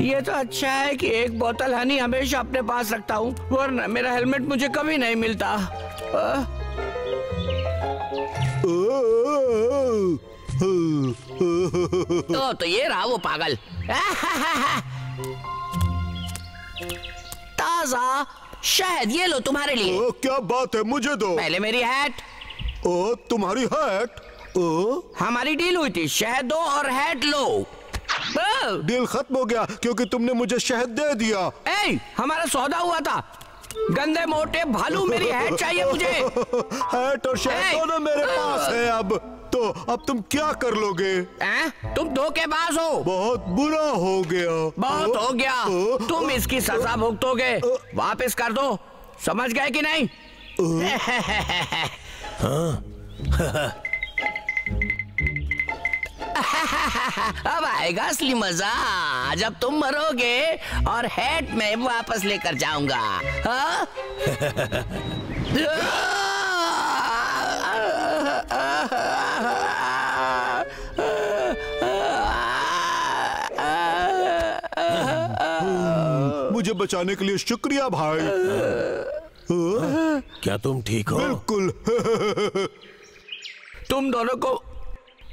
ये तो अच्छा है कि एक बोतल हनी हमेशा अपने पास रखता हूँ, वरना मेरा हेलमेट मुझे कभी नहीं मिलता। तो ये रहा वो पागल। ताजा शहद, ये लो तुम्हारे लिए। क्या बात है, मुझे दो। पहले मेरी हैट। ओ, तुम्हारी हैट? हमारी डील हुई थी, शहद दो और हैट लो। डील खत्म हो गया क्योंकि तुमने मुझे शहद दे दिया। हमारा सौदा हुआ था। गंदे मोटे भालू, मेरी हैट चाहिए मुझे। हैट और शहद दोनों मेरे पास है। अब तुम क्या कर लोगे? तुम धोखेबाज हो। बहुत बुरा हो गया। बहुत हो गया। तुम इसकी सजा भुगतोगे। वापस कर दो, समझ गए कि नहीं? अब आएगा असली मजा, जब तुम मरोगे और हैट में वापस लेकर जाऊंगा। मुझे बचाने के लिए शुक्रिया भाई। क्या तुम ठीक हो? बिल्कुल। तुम दोनों को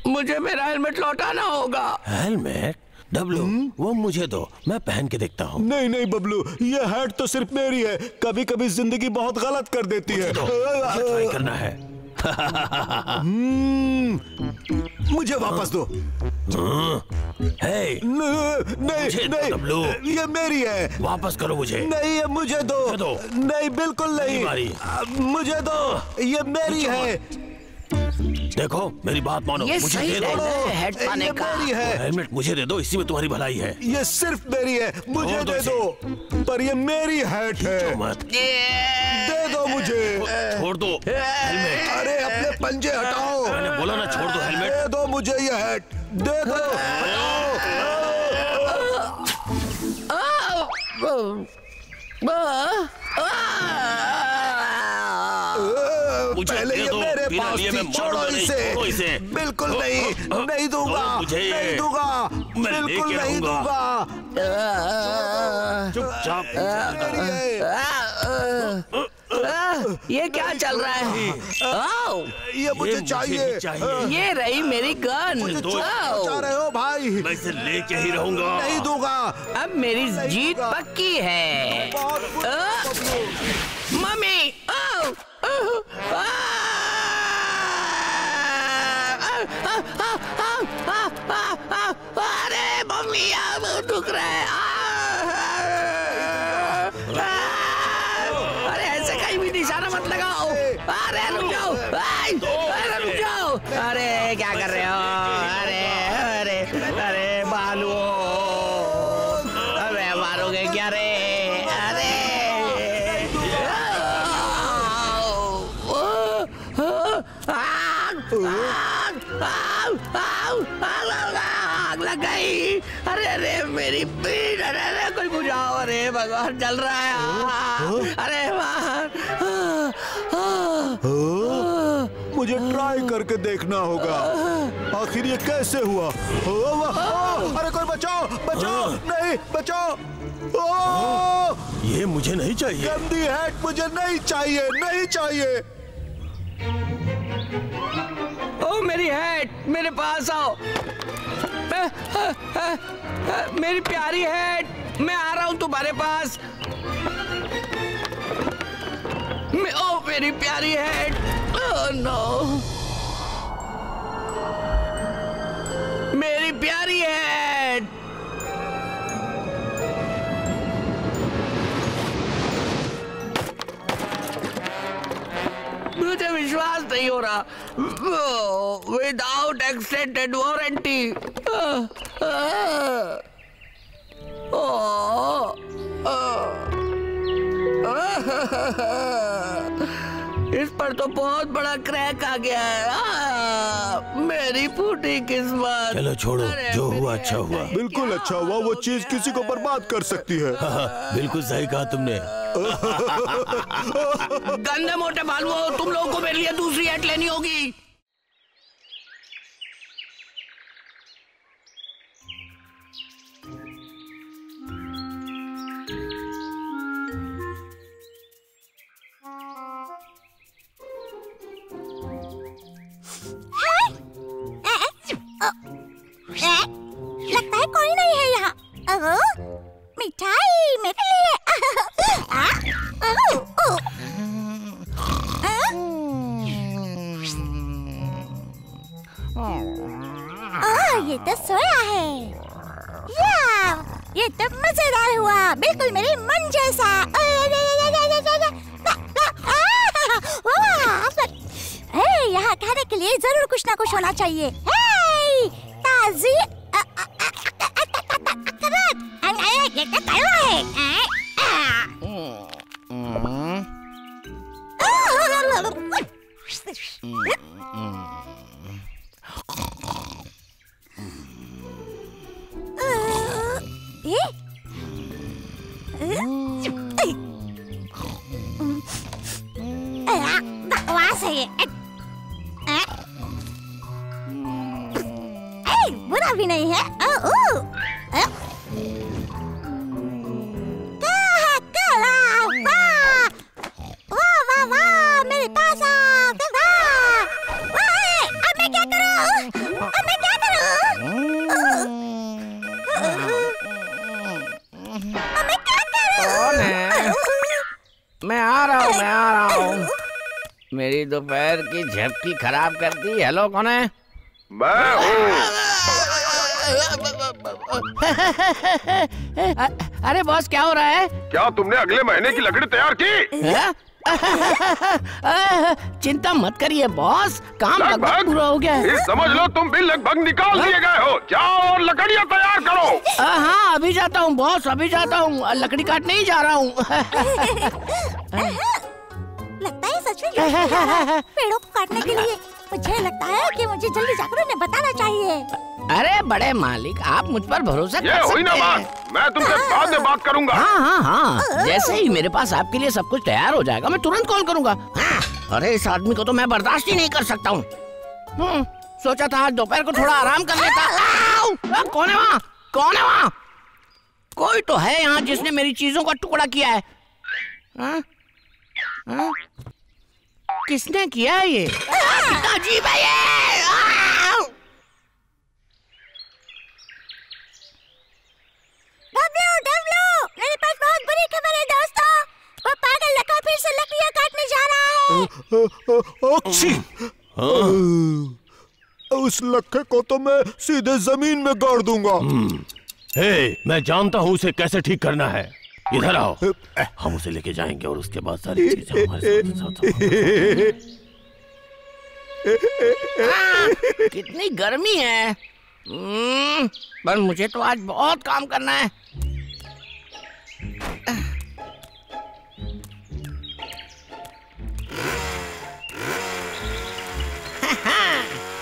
मुझे मेरा हेलमेट लौटाना होगा। हेलमेट? डब्लू, वो मुझे दो, मैं पहन के देखता हूँ। नहीं नहीं बबलू, ये हैट तो सिर्फ मेरी है। कभी कभी जिंदगी बहुत गलत कर देती है। ट्राई करना है। मुझे वापस दो। नहीं नहीं डब्लू, ये मेरी है। वापस करो मुझे। नहीं, ये मुझे दो। नहीं, बिल्कुल नहीं। मुझे दो, ये मेरी है। देखो मेरी बात मानो, मुझे दे दो। हेड पाने का हेलमेट मुझे दे दो, इसी में तुम्हारी भलाई है। ये सिर्फ मेरी है, मुझे दे दो। पर ये मेरी हैट है। मत दे दो मुझे। छोड़ दो हेलमेट। अरे अपने पंजे हटाओ। मैंने बोला ना छोड़ दो हेलमेट। दे दो मुझे ये हैट, दे दो। पहले ये मेरे पास थी, छोड़ो इसे। बिल्कुल नहीं, नहीं दूंगा, नहीं दूंगा, बिल्कुल नहीं दूंगा। चुपचाप। ये क्या चल रहा है? ये मुझे चाहिए। ये रही मेरी गन। चाह रहे हो भाई? मैं इसे लेके ही रहूंगा। नहीं दूंगा। अब मेरी जीत पक्की है। मम्मी, अरे मम्मी दुख रहा है। अरे ऐसे कहीं भी निशाना मत लगाओ। अरे रुक जाओ, अरे रुक जाओ। अरे क्या कर रहे हो? अरे अरे अरे बालू, अरे मारोगे क्या रे? अरे आग लग गई। अरे अरे मेरी पीठ, अरे अरे कोई बुझाओ। अरे भगवान, जल रहा है। अरे मुझे ट्राई करके देखना होगा आखिर ये कैसे हुआ। अरे कोई बचाओ, बचाओ। नहीं, बचाओ। ये मुझे नहीं चाहिए। गंदी हैट मुझे नहीं चाहिए, नहीं चाहिए। ओ मेरी हैट, मेरे पास आओ। मेरी प्यारी हैट, मैं आ रहा हूँ तुम्हारे पास। ओ मेरी प्यारी हैट। ओह नो, मेरी प्यारी हैट। मुझे विश्वास नहीं हो रहा। Without extended warranty. इस पर तो बहुत बड़ा क्रैक आ गया है। मेरी फूटी किस्मत। चलो छोड़ो, जो हुआ अच्छा हुआ। बिल्कुल अच्छा हुआ। वो चीज किसी को बर्बाद कर सकती है। बिल्कुल सही कहा तुमने। गंदे मोटे बालुओं, तुम लोगों को मेरे लिए दूसरी हैट लेनी होगी। ये तो सोया है। ये तो मजेदार हुआ, बिल्कुल मेरे मन जैसा। यहाँ खाने के लिए जरूर कुछ ना कुछ होना चाहिए। ताजी ये क्या कड़वा है? बकवास है ये। बुरा भी नहीं है। वाह वाह वाह, मेरे पास आ। अब मैं क्या करूं? कौन है? मैं आ रहा हूँ। मेरी दोपहर की झपकी खराब कर दी। हेलो, कौन है? मैं हूँ। अरे बॉस, क्या हो रहा है? क्या तुमने अगले महीने की लकड़ी तैयार की? चिंता मत करिए बॉस, काम लगभग पूरा हो गया है। समझ लो तुम भी लगभग निकाल दिए गए हो। जाओ और लकड़ियाँ तैयार करो। हाँ, अभी जाता हूँ बॉस, अभी जाता हूँ। लकड़ी काटने ही जा रहा हूँ। लगता है सच में पेड़ों को काटने के लिए। मुझे लगता है कि मुझे जल्दी जाकर उन्हें बताना चाहिए। अरे बड़े मालिक, आप मुझ पर भरोसा कर सकते हैं। हुई ना बात, मैं तुमसे बाद में बात करूंगा। हाँ, जैसे ही मेरे पास आपके लिए सब कुछ तैयार हो जाएगा, मैं तुरंत कॉल करूंगा। अरे इस आदमी को तो मैं बर्दाश्त ही नहीं कर सकता हूँ। सोचा था आज दोपहर को थोड़ा आराम कर लेता। कौन है वहाँ? कोई तो है यहाँ जिसने मेरी चीजों का टुकड़ा किया है। किसने किया है ये? कितना अजीब है ये। डब्लू, मेरे पास बहुत बुरी खबर है दोस्तों। वो पागल लड़का फिर से लकड़ियाँ काटने जा रहा है। उस लखे को तो मैं सीधे जमीन में गाड़ दूंगा। मैं जानता हूँ उसे कैसे ठीक करना है। इधर आओ, हम उसे लेके जाएंगे और उसके बाद सारी चीजें हमारे साथ। कितनी गर्मी है। पर मुझे तो आज बहुत काम करना है।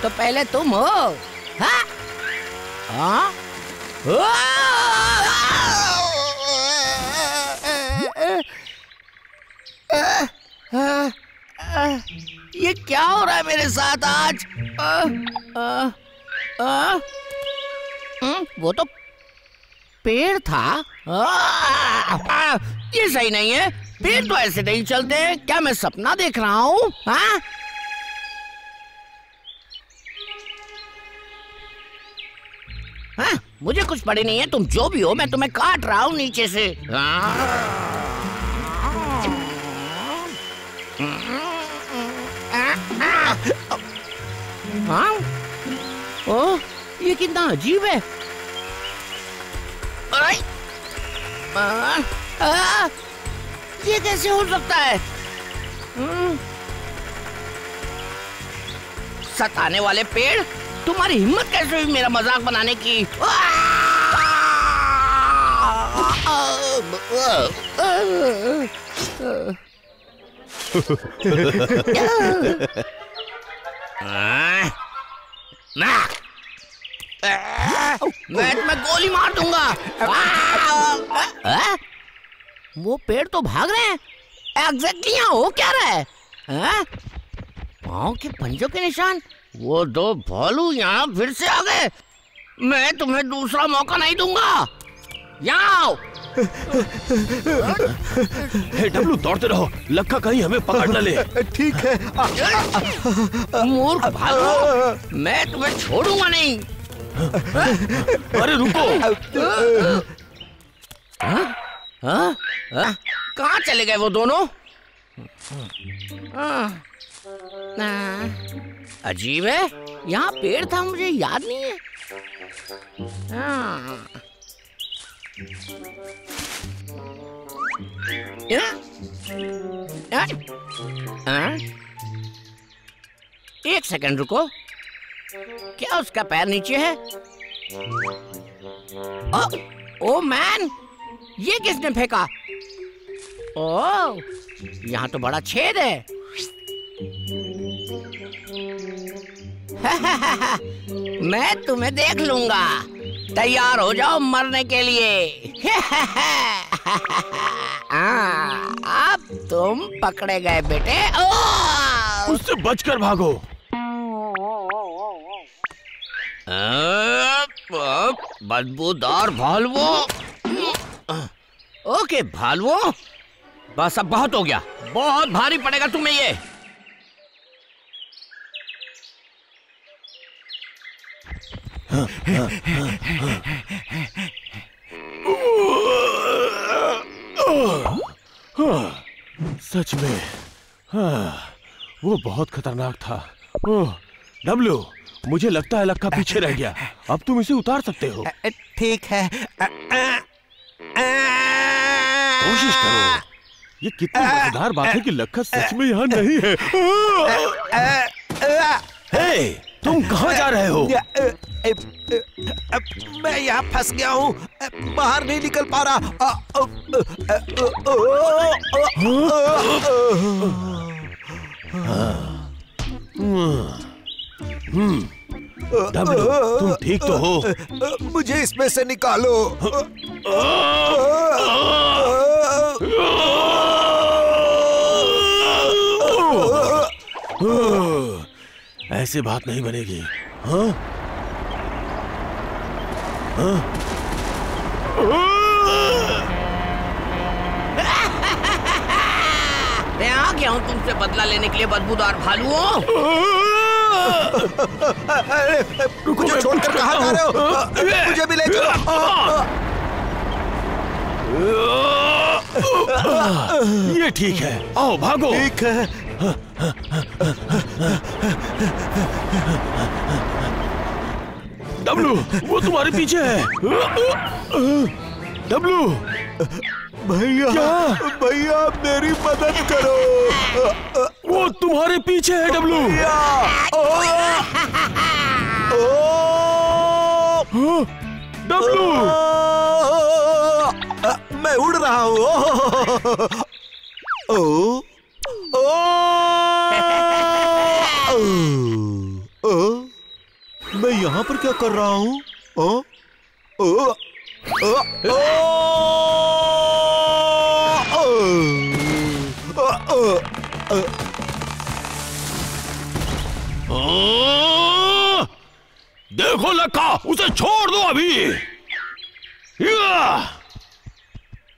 तो पहले तुम हो। हाँ? ये क्या हो रहा है मेरे साथ आज? वो तो पेड़ था। ये सही नहीं है। पेड़ तो ऐसे नहीं चलते। क्या मैं सपना देख रहा हूँ? मुझे कुछ पड़ी नहीं है। तुम जो भी हो, मैं तुम्हें काट रहा हूँ नीचे से। ओह, ये कितना अजीब है। ये कैसे हो सकता है? सताने वाले पेड़, तुम्हारी हिम्मत कैसे हुई मेरा मजाक बनाने की? मैं तुम्हें गोली मार दूंगा। वो पेड़ तो भाग रहे हैं। एग्जैक्टली यहाँ हो क्या रहा है? पाँव के पंजों के निशान। वो दो भालू यहाँ फिर से आ गए। मैं तुम्हें दूसरा मौका नहीं दूंगा। यहाँ आओ। हे डब्लू, दौड़ते रहो, लक्का कहीं हमें पकड़ न ले। ठीक है। मूर्ख भालू, मैं तुम्हें छोड़ूंगा नहीं। अरे रुको। कहाँ चले गए वो दोनों? अजीब है। यहाँ पेड़ था, मुझे याद नहीं है। हाँ। एक सेकंड रुको, क्या उसका पैर नीचे है? ओ मैन, ये किसने फेंका? ओह, यहाँ तो बड़ा छेद है। मैं तुम्हें देख लूंगा, तैयार हो जाओ मरने के लिए। अब तुम पकड़े गए बेटे। उससे बचकर भागो। बदबूदार भालवो। ओके भालवो, बस अब बहुत हो गया, बहुत भारी पड़ेगा तुम्हें ये। सच में वो बहुत खतरनाक था। डब्लू, मुझे लगता है लक्का पीछे रह गया। अब तुम इसे उतार सकते हो। ठीक है। कोशिश करो। ये कितनी मजेदार बात है कि लक्का सच में यहाँ नहीं है। हे, तुम कहाँ जा रहे हो? मैं यहाँ फंस गया हूँ, बाहर नहीं निकल पा रहा। डब्लू, तुम ठीक तो हो? मुझे इसमें से निकालो। ऐसे बात नहीं बनेगी। हाँ? हाँ? मैं आ गया हूँ तुमसे बदला लेने के लिए, बदबूदार भालुओं। मुझे छोड़कर कहाँ जा रहे हो? मुझे भी ले चलो। ये ठीक है, आओ भागो। ठीक है। डब्लू, वो तुम्हारे पीछे है। डब्लू, भैया, भैया मेरी मदद करो। वो तुम्हारे पीछे है डब्लू। डब्लू, मैं उड़ रहा हूँ। मैं यहाँ पर क्या कर रहा हूँ? देखो लक्का, उसे छोड़ दो अभी।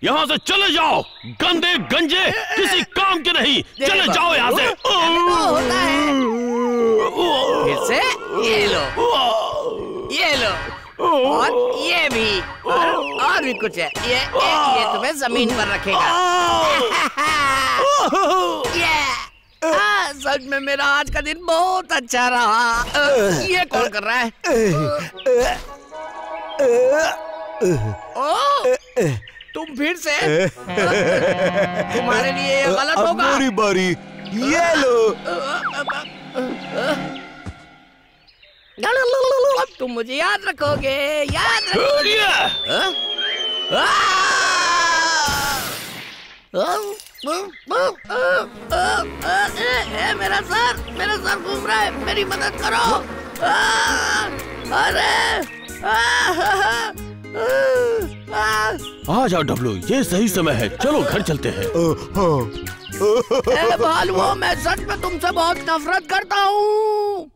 यहाँ से चले जाओ, गंदे गंजे, किसी काम के नहीं। चले जाओ यहाँ से। होता है। फिर से ये लो, ये लो, और ये भी, और भी कुछ है। ये तुम्हें जमीन पर रखेगा। सच में मेरा आज का दिन बहुत अच्छा रहा। ये कौन कर रहा है? तुम फिर से? तुम्हारे लिए ये गलत होगा। मेरी बारी, ये लो। तुम मुझे याद रखोगे, याद रखोगे। मेरा सर घूम रहा है, मेरी मदद करो। अरे आ जाओ डब्लू, ये सही समय है। चलो घर चलते हैं। भालुओं, मैं सच में तुमसे बहुत नफरत करता हूँ।